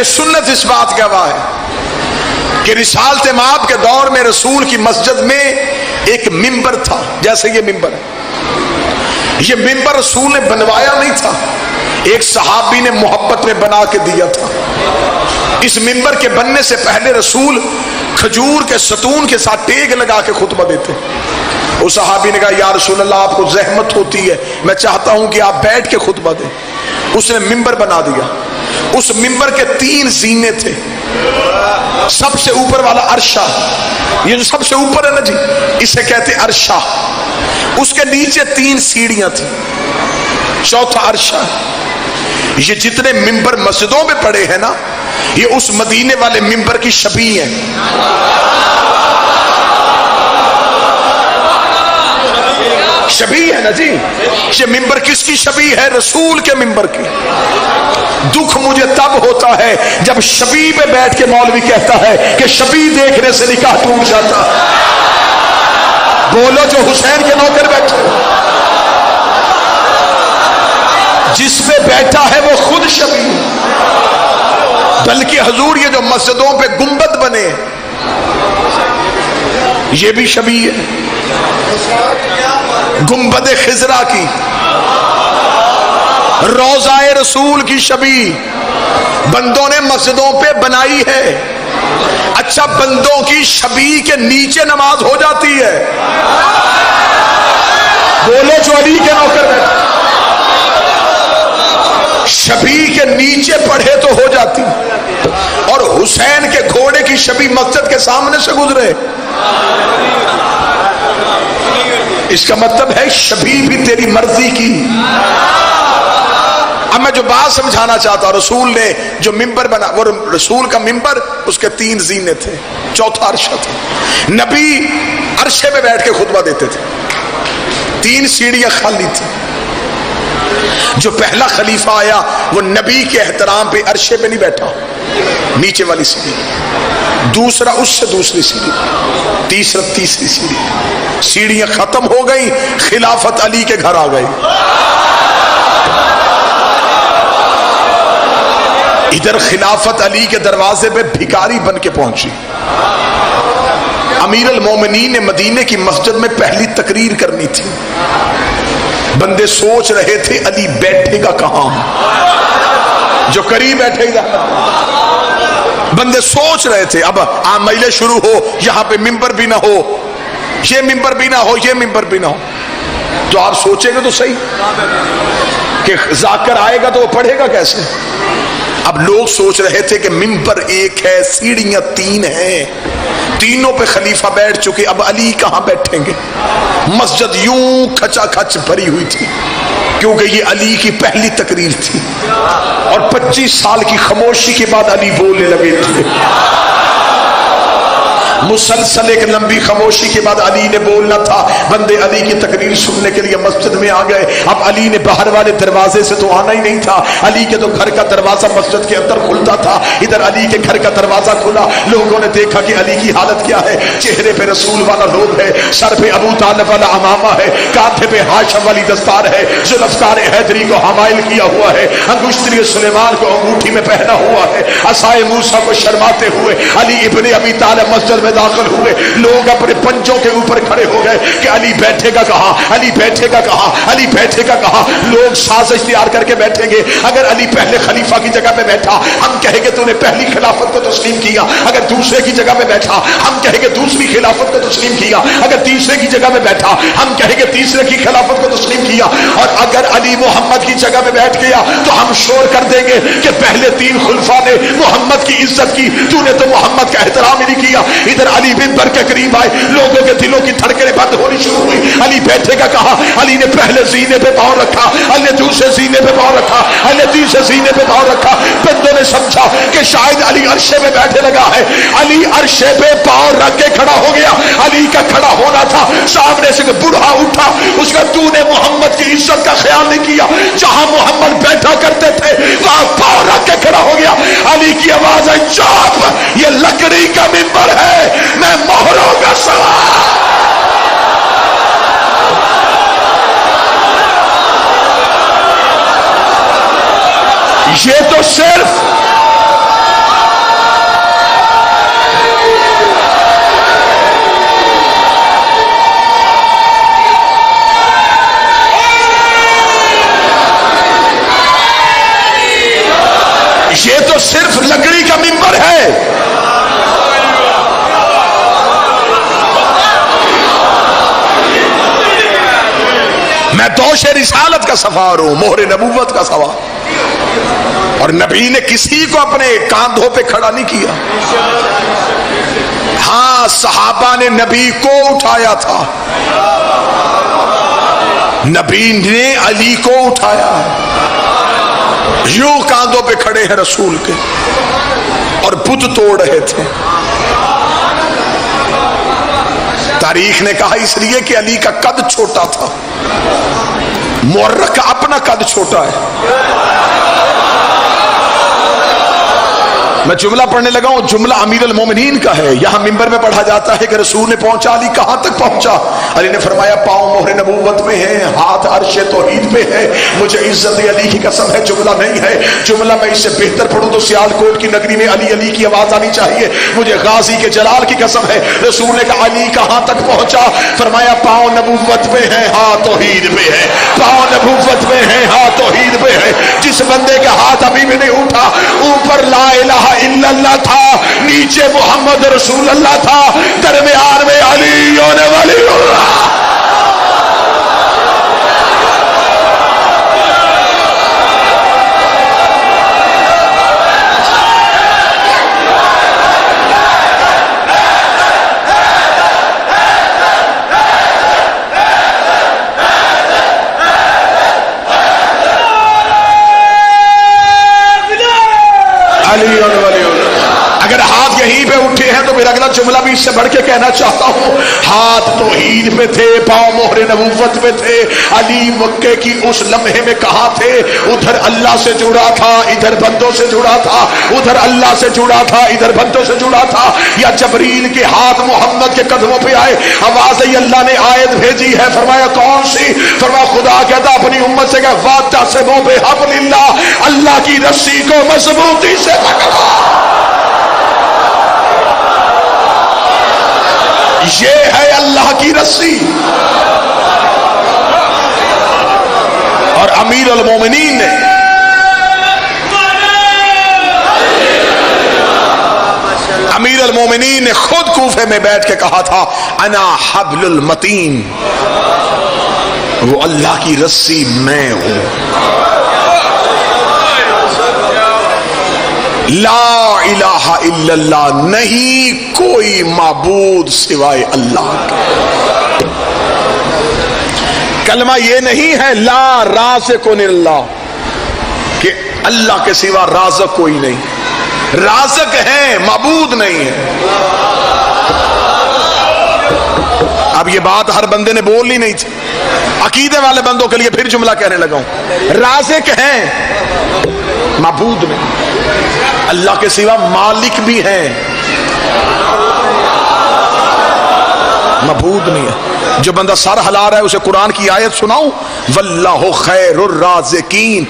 اہل سنت اس بات کا گواہ ہے کہ رسالت مآب کے دور میں رسول کی مسجد میں ایک ممبر تھا، جیسے یہ ممبر ہے۔ یہ ممبر رسول نے بنوایا نہیں تھا، ایک صحابی نے محبت میں بنا کے دیا تھا۔ اس ممبر کے بننے سے پہلے رسول کھجور کے ستون کے ساتھ ٹیگ لگا کے خطبہ دیتے۔ اس صحابی نے کہا یا رسول اللہ آپ کو زحمت ہوتی ہے، میں چاہتا ہوں کہ آپ بیٹھ کے خطبہ دیں۔ اس نے ممبر بنا دیا۔ اس ممبر کے 3 زینے تھے، سب سے اوپر والا عرشہ، یہ جو سب سے اوپر ہے نا جی، اسے کہتے عرشہ۔ اس کے نیچے 3 سیڑھیاں تھیں، چوتھا عرشہ۔ یہ جتنے ممبر مسجدوں میں پڑے ہیں نا، یہ اس مدینے والے ممبر کی شبیہ ہیں۔ شبیہ ہے نا جی، یہ ممبر کس کی شبیہ ہے؟ رسول کے ممبر کی۔ دکھ مجھے تب ہوتا ہے جب شبیہ پہ بیٹھ کے مولوی کہتا ہے کہ شبیہ دیکھنے سے نکاح ٹوٹ جاتا۔ بولو جو حسین کے نوکر بیٹھے، جس پہ بیٹھا ہے وہ خود شبیہ۔ بلکہ حضور یہ جو مسجدوں پہ گنبد بنے یہ بھی شبیہ ہے، گنبد خضرا کی، روضہ رسول کی شبیہ بندوں نے مسجدوں پہ بنائی ہے۔ اچھا بندوں کی شبیہ کے نیچے نماز ہو جاتی ہے؟ بولو جو علی کے نوکر بیٹھے، شبیہ کے نیچے پڑھے تو ہو جاتی، اور حسین کے گھوڑے کی شبیہ مسجد کے سامنے سے گزرے، اس کا مطلب ہے شبیہ بھی تیری مرضی کی۔ اب میں جو بات سمجھانا چاہتا ہوں، رسول نے جو ممبر بنا، وہ رسول کا ممبر، اس کے 3 زینے تھے، چوتھا عرشہ تھا۔ نبی عرشے پہ بیٹھ کے خطبہ دیتے تھے، 3 سیڑھیاں خالی تھی۔ جو پہلا خلیفہ آیا وہ نبی کے احترام پہ عرشے پہ نہیں بیٹھا، نیچے والی سیڑھی، دوسرا اس سے دوسری سیڑھی، تیسرا تیسری سیڑھی۔ سیڑھیاں ختم ہو گئی، خلافت علی کے گھر آ گئی۔ ادھر خلافت علی کے دروازے پہ بھکاری بن کے پہنچی۔ امیر المومنین نے مدینے کی مسجد میں پہلی تقریر کرنی تھی۔ بندے سوچ رہے تھے علی بیٹھے گا کہاں، جو قریب بیٹھے گا۔ بندے سوچ رہے تھے اب مجلس شروع ہو، یہاں پہ ممبر بھی نہ ہو، یہ ممبر بھی نہ ہو، یہ ممبر بھی نہ ہو، تو آپ سوچیں گے تو صحیح کہ ذاکر آئے گا تو وہ پڑھے گا کیسے۔ اب لوگ سوچ رہے تھے کہ ممبر ایک ہے، سیڑھیاں 3 ہیں، تینوں پہ خلیفہ بیٹھ چکے، اب علی کہاں بیٹھیں گے۔ مسجد یوں کھچا کھچ بھری ہوئی تھی، کیونکہ یہ علی کی پہلی تقریر تھی، اور 25 سال کی خاموشی کے بعد علی بولنے لگے تھے۔ مسلسل ایک لمبی خاموشی کے بعد علی نے بولنا تھا۔ بندے علی کی تقریر سننے کے لیے مسجد میں آ گئے۔ اب علی نے باہر والے دروازے سے تو آنا ہی نہیں تھا، علی کے تو گھر کا دروازہ مسجد کے اندر کھلتا تھا۔ ادھر علی کے گھر کا دروازہ کھلا، لوگوں نے دیکھا کہ علی کی حالت کیا ہے۔ چہرے پہ رسول والا لوگ ہے، سر پہ ابو طالب والا امامہ ہے، کانٹھے پہ ہاشم والی دستار ہے، ذوالفقار حیدری کو حمائل کیا ہوا ہے، انگشتری سلیمان کو انگوٹھی میں پہنا ہوا ہے، عصائے موسیٰ کو شرماتے ہوئے علی ابن ابی طالب مسجد میں داخل ہوئے۔ لوگ اپنے پنجوں کے اوپر کھڑے ہو گئے کہ علی بیٹھے گا کہاں، علی بیٹھے گا کہاں، علی بیٹھے گا کہاں۔ لوگ سازش تیار کر کے بیٹھیں گے، اگر علی پہلے خلیفہ کی جگہ پہ بیٹھا ہم کہیں گے تو نے پہلی خلافت کو تسلیم کیا، اگر دوسرے کی جگہ پہ بیٹھا ہم کہیں گے دوسری خلافت کو تسلیم کیا، اگر تیسرے کی جگہ پہ بیٹھا ہم کہیں گے تیسرے کی خلافت کو تسلیم کیا، اور اگر علی محمد کی جگہ پہ بیٹھ گیا تو ہم شور کر دیں گے کہ پہلے 3 خلفاء نے محمد کی عزت کی، تو نے تو محمد کا احترام ہی نہیں کیا۔ ادھر علی ممبر کے قریب آئے، لوگوں کے دلوں کی دھڑکنیں بند ہونی شروع ہوئی۔ علی بیٹھے گا کہاں؟ علی نے پہلے زینے پہ پاؤں رکھا، علی نے دوسرے زینے پہ پاؤں رکھا، علی نے تیسرے زینے پہ پاؤں رکھا۔ بندوں نے سمجھا کہ شاید علی عرشے پہ بیٹھے لگا ہے۔ علی عرشے پہ پاؤں رکھ کے کھڑا ہو گیا۔ علی کا کھڑا ہونا تھا، سامنے سے بوڑھا اٹھا، اس کا تو نے محمد کی عزت کا خیال نہیں کیا، جہاں محمد بیٹھا کرتے تھے وہاں پاؤں رکھ کے کھڑا ہو گیا۔ علی کی آواز ہے چاپ، یہ لکڑی کا ممبر ہے، میں مہروں کا سوار۔ یہ تو صرف یہ تو صرف لکڑی کا ممبر ہے. میں دوش رسالت کا سوار ہوں، مہر نبوت کا سوار. اور نبی نے کسی کو اپنے کاندھوں پہ کھڑا نہیں کیا. ہاں صحابہ نے نبی کو اٹھایا تھا، نبی نے علی کو اٹھایا. یوں کاندھوں پہ کھڑے ہیں رسول کے اور بت توڑ رہے تھے. تاریخ نے کہا اس لیے کہ علی کا قد چھوٹا تھا، مورخ کا اپنا قد چھوٹا ہے. میں جملہ پڑھنے لگا ہوں، جملہ امیر المومنین کا ہے. یہاں ممبر میں پڑھا جاتا ہے کہ رسول نے پہنچا، علی کہاں تک پہنچا؟ علی نے فرمایا پاؤں مہر نبوت میں ہے، ہاتھ عرش توحید پہ ہے. مجھے عزت علی کی قسم ہے جملہ نہیں ہے. جملہ میں اس سے بہتر پڑھوں تو سیالکوٹ کی نگری میں علی علی کی آواز آنی چاہیے. مجھے غازی کے جلال کی قسم ہے. رسول نے کہا علی کہاں تک پہنچا؟ فرمایا پاؤں نبوت میں ہے، ہاتھ توحید پہ ہے. پاؤں نبوت میں ہے، ہاتھ توحید پہ ہے. جس بندے کا ہاتھ ابھی بھی نہیں اٹھا، اوپر لا الہ الا اللہ تھا، نیچے محمد رسول اللہ تھا، درمیان میں علی ولی اللہ. اگر ہاتھ یہیں پہ اٹھے ہیں تو میرا اگلا جملہ بھی اس سے بڑھ کے کہنا چاہتا ہوں. ہاتھ توحید پہ تھے، پاؤں مہر نبوت پہ تھے. علی مکے کی اس لمحے میں کہاں تھے؟ ادھر اللہ سے جڑا تھا، ادھر بندوں سے جڑا تھا. ادھر اللہ سے جڑا تھا، ادھر بندوں سے جڑا تھا. یا جبریل کے ہاتھ محمد کے قدموں پہ آئے، آواز آئی اللہ نے آیت بھیجی ہے. فرمایا کون سی؟ فرمایا خدا کہتا اپنی امت سے کہ واعتصموا بحبل اللہ، اللہ کی رسی کو مضبوطی سے پکڑو. یہ ہے اللہ کی رسی. اور امیر المومنین نے خود کوفے میں بیٹھ کے کہا تھا انا حبل المتین، وہ اللہ کی رسی میں ہوں. لا الہ الا اللہ، نہیں کوئی معبود سوائے اللہ کے. کلمہ یہ نہیں ہے لا رازقن اللہ، کہ اللہ کے سوا رازق کوئی نہیں. رازق ہے، معبود نہیں ہے. اب یہ بات ہر بندے نے بولنی نہیں تھی، عقیدے والے بندوں کے لیے پھر جملہ کہنے لگا ہوں. رازق ہیں، معبود نہیں. اللہ کے سوا مالک بھی ہیں، معبود نہیں ہے. جو بندہ سر ہلا رہا ہے اسے قرآن کی آیت سناؤں، واللہ خیر الرازقین،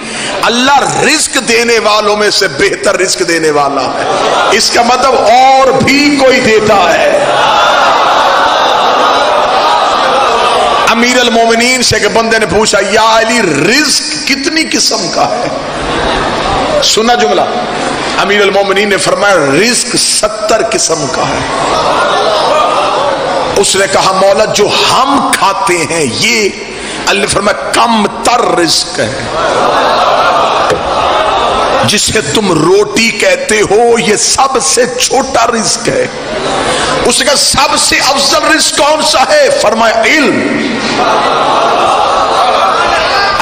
اللہ رزق دینے والوں میں سے بہتر رزق دینے والا ہے. اس کا مطلب اور بھی کوئی دیتا ہے. امیر المومنین سے کہ بندے نے پوچھا یا علی رزق کتنی قسم کا ہے؟ سنا جملہ، امیر المومنین نے فرمایا رزق 70 قسم کا ہے. اس نے کہا مولا جو ہم کھاتے ہیں یہ، اللہ نے فرمایا کم تر رزق ہے. جسے تم روٹی کہتے ہو یہ سب سے چھوٹا رزق ہے. اس نے کہا سب سے افضل رزق کون سا ہے؟ فرمایا علم.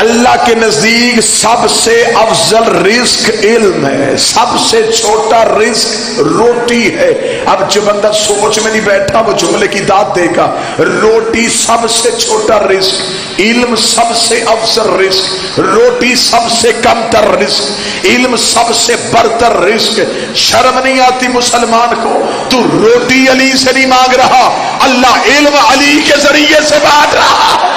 اللہ کے نزدیک سب سے افضل رزق علم ہے، سب سے چھوٹا رزق روٹی ہے. اب جو بندہ سوچ میں نہیں بیٹھا وہ جملے کی داد دے گا. روٹی سب سے چھوٹا رزق، علم سب سے افضل رزق، روٹی سب سے کم تر رزق، علم سب سے برتر رزق. شرم نہیں آتی مسلمان کو؟ تو روٹی علی سے نہیں مانگ رہا، اللہ علم علی کے ذریعے سے بانٹ رہا.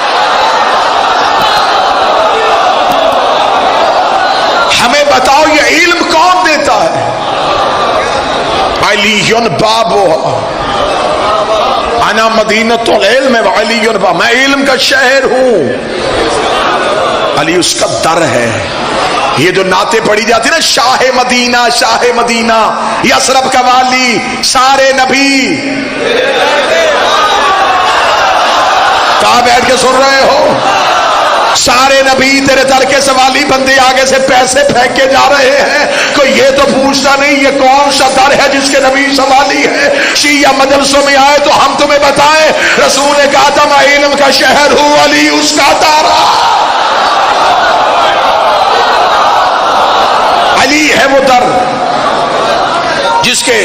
ہمیں بتاؤ یہ علم کون دیتا ہے؟ علی بابو، انا مدینۃ العلم وعلی میں علم کا شہر ہوں. علی اس کا در ہے. یہ جو نعتیں پڑھی جاتی نا، شاہ مدینہ شاہ مدینہ، یثرب کا والی، سارے نبی، کہاں بیٹھ کے سن رہے ہو؟ سارے نبی تیرے در کے سوالی بندے آگے سے پیسے پھینک کے جا رہے ہیں، کوئی یہ تو پوچھتا نہیں یہ کون سا در ہے جس کے نبی سوالی ہے؟ شیعہ مجلسوں میں آئے تو ہم تمہیں بتائیں، رسول نے کہا تھا میں علم کا شہر ہوں، علی اس کا تارا۔ علی ہے وہ در جس کے،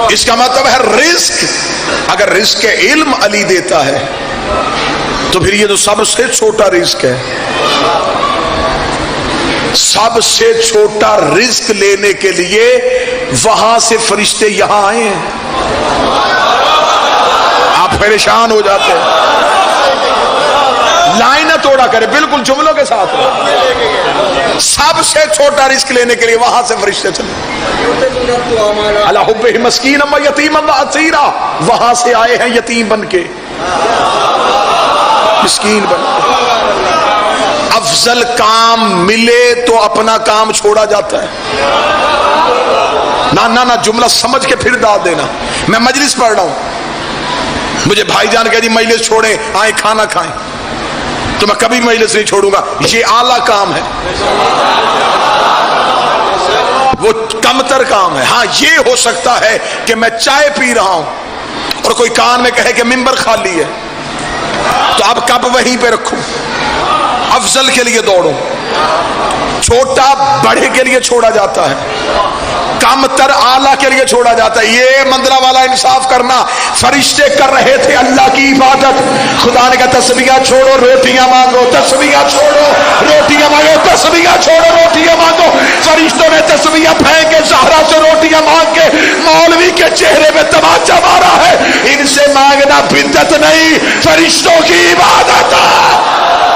اس کا مطلب ہے رزق، اگر رزق علم علی دیتا ہے تو پھر یہ تو سب سے چھوٹا رزق ہے۔ سب سے چھوٹا رزق لینے کے لیے وہاں سے فرشتے یہاں آئے ہیں، آپ پریشان ہو جاتے ہیں۔ لائن نہ توڑا کرے، بالکل جملوں کے ساتھ رہے۔ سب سے چھوٹا رزق لینے کے لیے وہاں سے فرشتے چلے، اللہ حب مسکین و یتیم و اسیرا، وہاں سے آئے ہیں یتیم بن کے، مسکین بن کے۔ افضل کام ملے تو اپنا کام چھوڑا جاتا ہے۔ نہ جملہ سمجھ کے پھر ڈال دینا۔ میں مجلس پڑھ رہا ہوں، مجھے بھائی جان کہہ دی مجلس چھوڑیں آئیں کھانا کھائیں، تو میں کبھی مجلس نہیں چھوڑوں گا، یہ اعلیٰ کام ہے، وہ کمتر کام ہے۔ ہاں یہ ہو سکتا ہے کہ میں چائے پی رہا ہوں اور کوئی کان میں کہے کہ ممبر خالی ہے، تو اب کب وہیں پہ رکھوں، افضل کے لیے دوڑوں۔ چھوٹا بڑے کے لیے چھوڑا جاتا ہے، کم تر اعلیٰ کے لیے چھوڑا جاتا ہے۔ یہ منزلہ والا انصاف کرنا۔ فرشتے کر رہے تھے اللہ کی عبادت، خدا نے کہا تسبیح چھوڑو روٹیاں مانگو، تسبیح چھوڑو روٹیاں مانگو، تسبیح چھوڑو روٹیاں مانگو۔ فرشتوں نے تسبیح پھینک کے زہرا سے روٹیاں مانگ کے مولوی کے چہرے میں تماچا مارا ہے۔ ان سے مانگنا بدعت نہیں، فرشتوں کی عبادت ہے۔